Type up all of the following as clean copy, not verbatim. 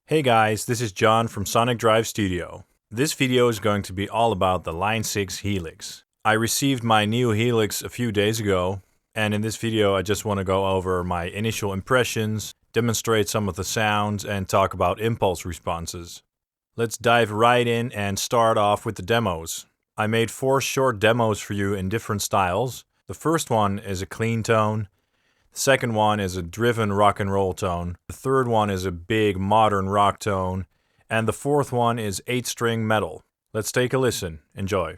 Hey guys, this is John from Sonic Drive Studio. This video is going to be all about the Line 6 Helix. I received my new Helix a few days ago, and in this video I just want to go over my initial impressions, demonstrate some of the sounds, and talk about impulse responses. Let's dive right in and start off with the demos. I made 4 short demos for you in different styles. The first one is a clean tone. The second one is a driven rock and roll tone. The third one is a big modern rock tone. And the fourth one is 8-string metal. Let's take a listen. Enjoy.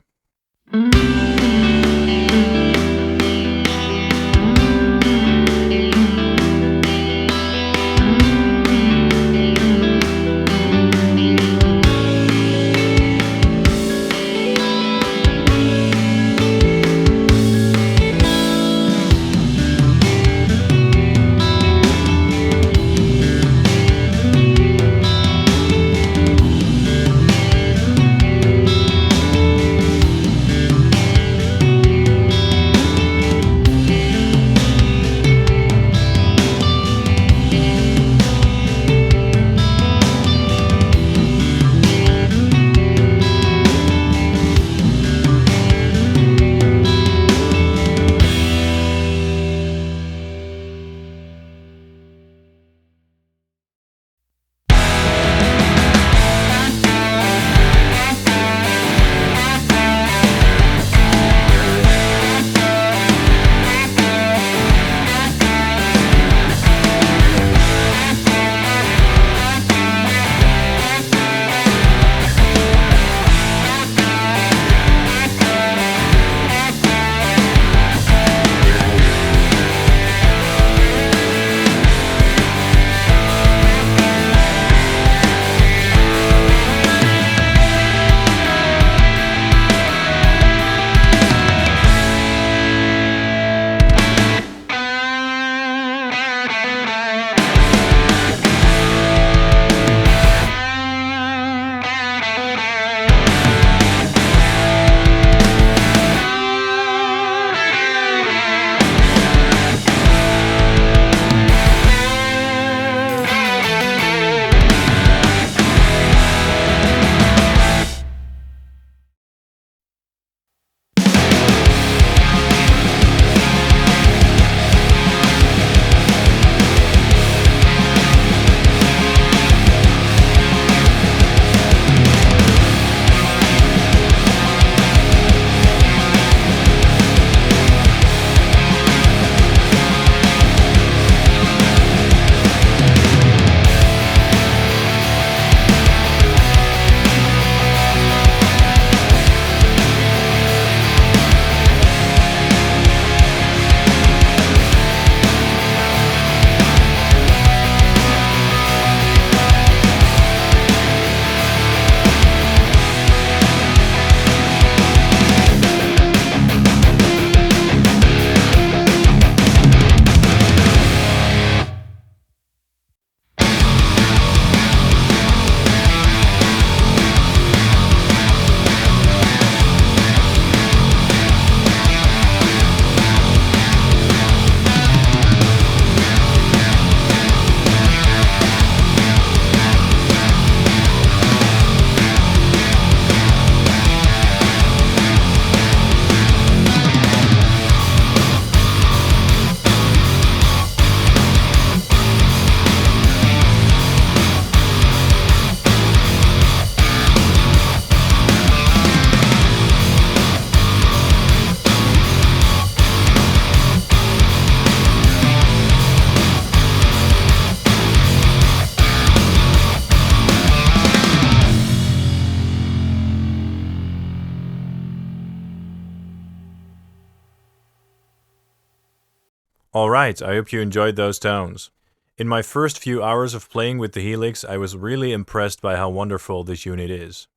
Alright, I hope you enjoyed those tones. In my first few hours of playing with the Helix, I was really impressed by how wonderful this unit is.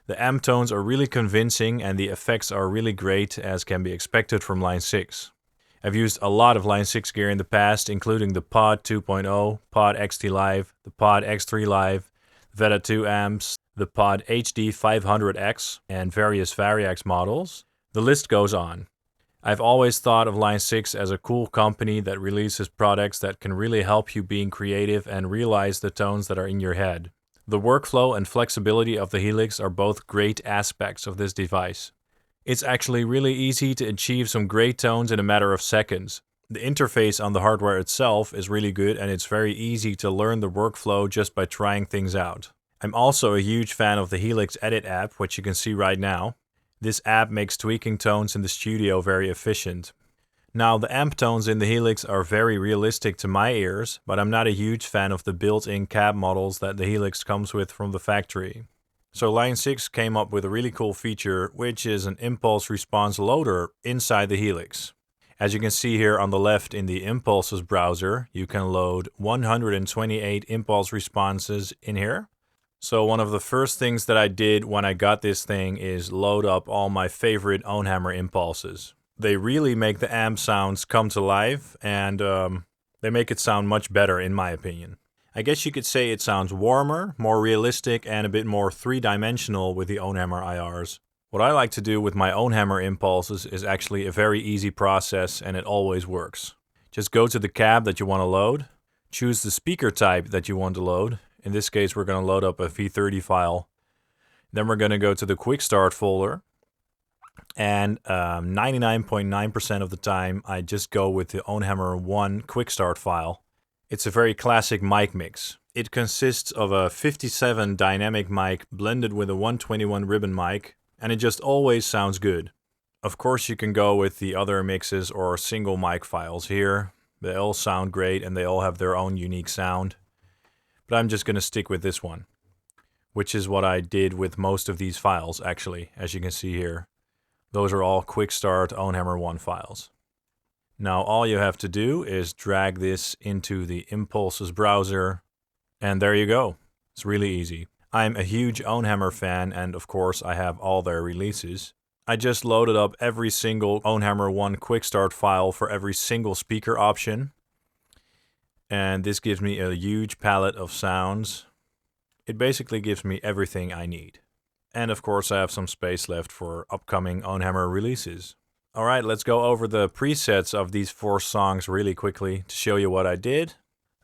The amp tones are really convincing and the effects are really great, as can be expected from Line 6. I've used a lot of Line 6 gear in the past, including the Pod 2.0, Pod XT Live, the Pod X3 Live, Veta 2 amps, the Pod HD 500X, and various Variax models. The list goes on. I've always thought of Line 6 as a cool company that releases products that can really help you being creative and realize the tones that are in your head. The workflow and flexibility of the Helix are both great aspects of this device. It's actually really easy to achieve some great tones in a matter of seconds. The interface on the hardware itself is really good, and it's very easy to learn the workflow just by trying things out. I'm also a huge fan of the Helix Edit app, which you can see right now. This app makes tweaking tones in the studio very efficient. Now, the amp tones in the Helix are very realistic to my ears, but I'm not a huge fan of the built-in cab models that the Helix comes with from the factory. So Line 6 came up with a really cool feature, which is an impulse response loader inside the Helix. As you can see here on the left in the Impulses browser, you can load 128 impulse responses in here. So one of the first things that I did when I got this thing is load up all my favorite OwnHammer impulses. They really make the amp sounds come to life, and they make it sound much better in my opinion. I guess you could say it sounds warmer, more realistic, and a bit more three-dimensional with the OwnHammer IRs. What I like to do with my OwnHammer impulses is actually a very easy process, and it always works. Just go to the cab that you want to load, choose the speaker type that you want to load. In this case, we're going to load up a V30 file. Then we're going to go to the Quick Start folder. And 99.9% of the time, I just go with the OwnHammer 1 Quick Start file. It's a very classic mic mix. It consists of a 57 dynamic mic blended with a 121 ribbon mic, and it just always sounds good. Of course, you can go with the other mixes or single mic files here. They all sound great and they all have their own unique sound. But I'm just going to stick with this one, which is what I did with most of these files, actually, as you can see here. Those are all Quick Start OwnHammer 1 files. Now all you have to do is drag this into the Impulses browser, and there you go. It's really easy. I'm a huge OwnHammer fan, and of course I have all their releases. I just loaded up every single OwnHammer 1 Quick Start file for every single speaker option. And this gives me a huge palette of sounds. It basically gives me everything I need. And of course I have some space left for upcoming OwnHammer releases. Alright, let's go over the presets of these 4 songs really quickly to show you what I did.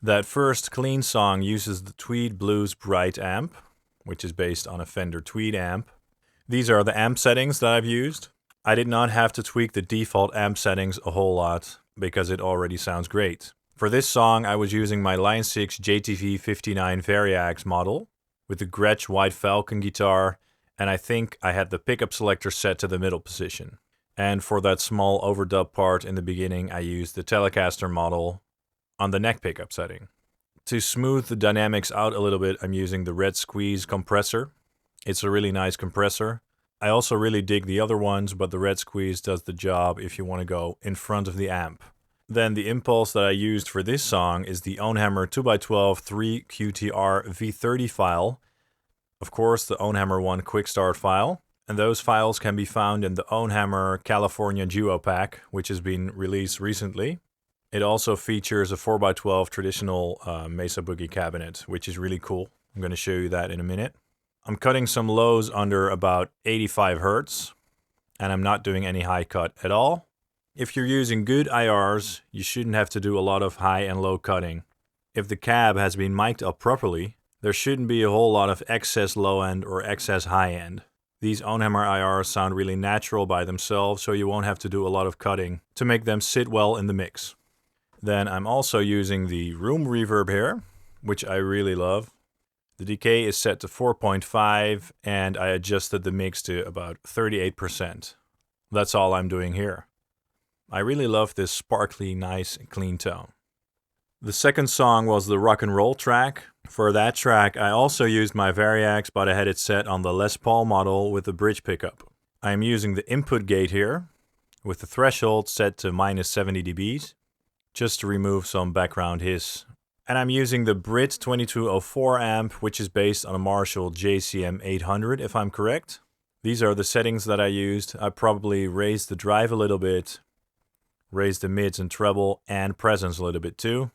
That first clean song uses the Tweed Blues Bright amp, which is based on a Fender Tweed amp. These are the amp settings that I've used. I did not have to tweak the default amp settings a whole lot because it already sounds great. For this song, I was using my Line 6 JTV 59 Variax model with the Gretsch White Falcon guitar, and I think I had the pickup selector set to the middle position. And for that small overdub part in the beginning, I used the Telecaster model on the neck pickup setting. To smooth the dynamics out a little bit, I'm using the Red Squeeze compressor. It's a really nice compressor. I also really dig the other ones, but the Red Squeeze does the job if you want to go in front of the amp. Then the impulse that I used for this song is the OwnHammer 2x12 3QTR V30 file. Of course, the OwnHammer 1 Quick Start file. And those files can be found in the OwnHammer California Duo Pack, which has been released recently. It also features a 4x12 traditional Mesa Boogie cabinet, which is really cool. I'm going to show you that in a minute. I'm cutting some lows under about 85 Hz, and I'm not doing any high cut at all. If you're using good IRs, you shouldn't have to do a lot of high and low cutting. If the cab has been mic'd up properly, there shouldn't be a whole lot of excess low end or excess high end. These OwnHammer IRs sound really natural by themselves, so you won't have to do a lot of cutting to make them sit well in the mix. Then I'm also using the room reverb here, which I really love. The decay is set to 4.5, and I adjusted the mix to about 38%. That's all I'm doing here. I really love this sparkly, nice, and clean tone. The second song was the rock and roll track. For that track, I also used my Variax, but I had it set on the Les Paul model with the bridge pickup. I am using the input gate here, with the threshold set to -70 dB, just to remove some background hiss. And I'm using the Brit 2204 amp, which is based on a Marshall JCM 800, if I'm correct. These are the settings that I used. I probably raised the drive a little bit, raised the mids and treble and presence a little bit too.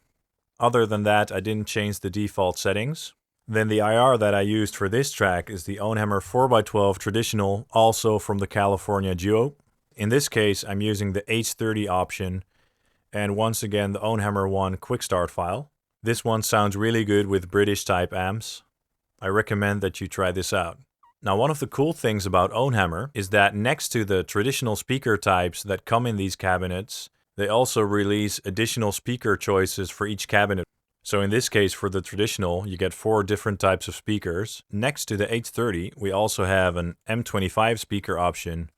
Other than that, I didn't change the default settings. Then the IR that I used for this track is the OwnHammer 4x12 traditional, also from the California Duo. In this case, I'm using the H30 option, and once again the OwnHammer 1 quick start file. This one sounds really good with British type amps. I recommend that you try this out. Now, one of the cool things about OwnHammer is that next to the traditional speaker types that come in these cabinets, they also release additional speaker choices for each cabinet. So in this case, for the traditional, you get 4 different types of speakers. Next to the H30, we also have an M25 speaker option,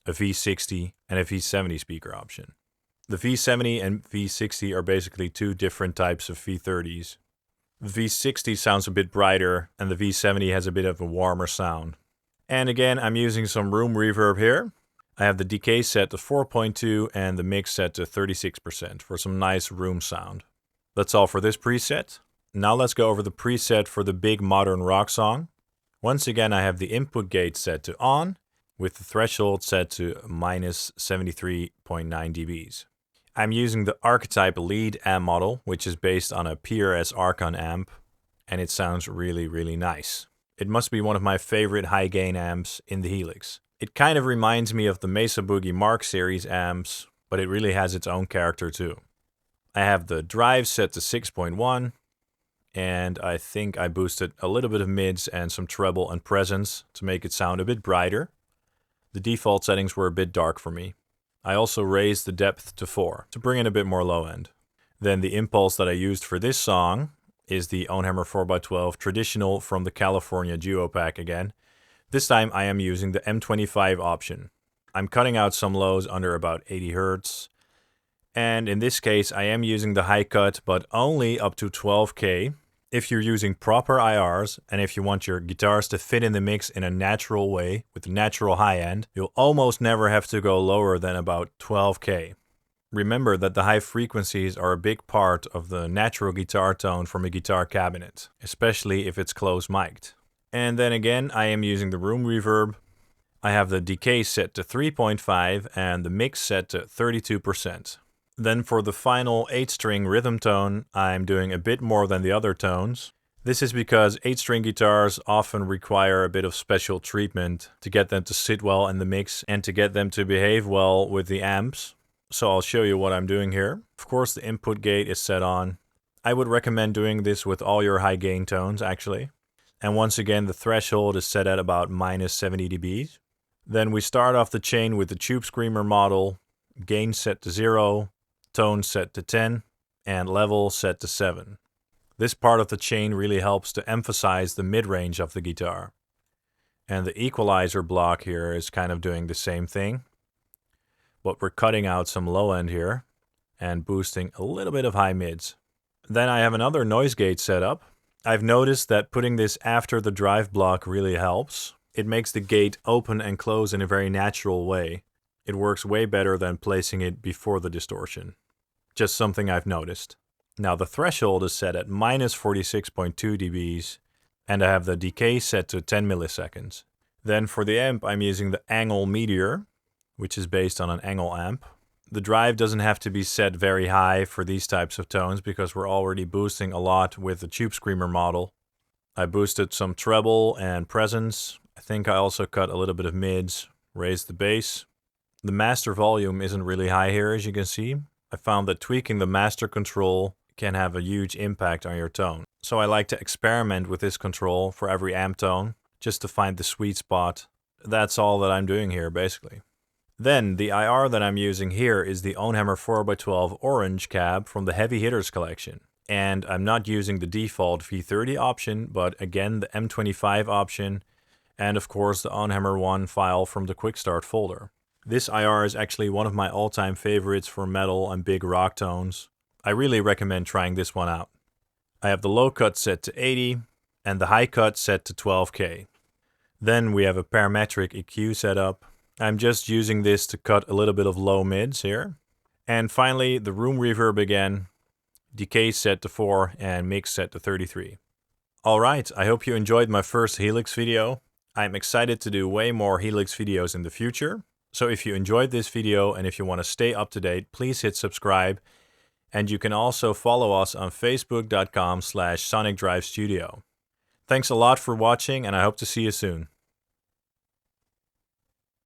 a V60, and a V70 speaker option. The V70 and V60 are basically 2 different types of V30s. The V60 sounds a bit brighter, and the V70 has a bit of a warmer sound. And again, I'm using some room reverb here. I have the decay set to 4.2 and the mix set to 36% for some nice room sound. That's all for this preset. Now let's go over the preset for the big modern rock song. Once again, I have the input gate set to on, with the threshold set to minus 73.9 dBs. I'm using the Archetype lead amp model, which is based on a PRS Archon amp, and it sounds really, really nice. It must be one of my favorite high gain amps in the Helix. It kind of reminds me of the Mesa Boogie Mark series amps, but it really has its own character too. I have the drive set to 6.1, and I think I boosted a little bit of mids and some treble and presence to make it sound a bit brighter. The default settings were a bit dark for me. I also raised the depth to 4 to bring in a bit more low end. Then the impulse that I used for this song is the OwnHammer 4x12 traditional from the California Duo Pack again. This time I am using the M25 option. I'm cutting out some lows under about 80 Hz. And in this case, I am using the high cut, but only up to 12K. If you're using proper IRs, and if you want your guitars to fit in the mix in a natural way, with a natural high end, you'll almost never have to go lower than about 12K. Remember that the high frequencies are a big part of the natural guitar tone from a guitar cabinet, especially if it's close mic'd. And then again, I am using the room reverb. I have the decay set to 3.5 and the mix set to 32%. Then for the final 8-string rhythm tone, I'm doing a bit more than the other tones. This is because 8-string guitars often require a bit of special treatment to get them to sit well in the mix and to get them to behave well with the amps. So I'll show you what I'm doing here. Of course, the input gate is set on. I would recommend doing this with all your high gain tones, actually. And once again, the threshold is set at about minus 70 dBs. Then we start off the chain with the Tube Screamer model, gain set to 0, tone set to 10, and level set to 7. This part of the chain really helps to emphasize the mid-range of the guitar. And the equalizer block here is kind of doing the same thing, but we're cutting out some low end here and boosting a little bit of high mids. Then I have another noise gate set up. I've noticed that putting this after the drive block really helps. It makes the gate open and close in a very natural way. It works way better than placing it before the distortion. Just something I've noticed. Now the threshold is set at minus 46.2 dBs, and I have the decay set to 10 milliseconds. Then for the amp, I'm using the Angle Meteor, which is based on an Angle amp. The drive doesn't have to be set very high for these types of tones because we're already boosting a lot with the Tube Screamer model. I boosted some treble and presence. I think I also cut a little bit of mids, raised the bass. The master volume isn't really high here, as you can see. I found that tweaking the master control can have a huge impact on your tone. So I like to experiment with this control for every amp tone, just to find the sweet spot. That's all that I'm doing here, basically. Then the IR that I'm using here is the OwnHammer 4x12 Orange cab from the Heavy Hitters collection. And I'm not using the default V30 option, but again the M25 option, and of course the OwnHammer 1 file from the Quick Start folder. This IR is actually one of my all-time favorites for metal and big rock tones. I really recommend trying this one out. I have the low cut set to 80 and the high cut set to 12K. Then we have a parametric EQ setup. I'm just using this to cut a little bit of low mids here. And finally, the room reverb again, decay set to 4 and mix set to 33. Alright, I hope you enjoyed my first Helix video. I'm excited to do way more Helix videos in the future. So if you enjoyed this video and if you want to stay up to date, please hit subscribe. And you can also follow us on facebook.com/sonicdrivestudio. Thanks a lot for watching, and I hope to see you soon.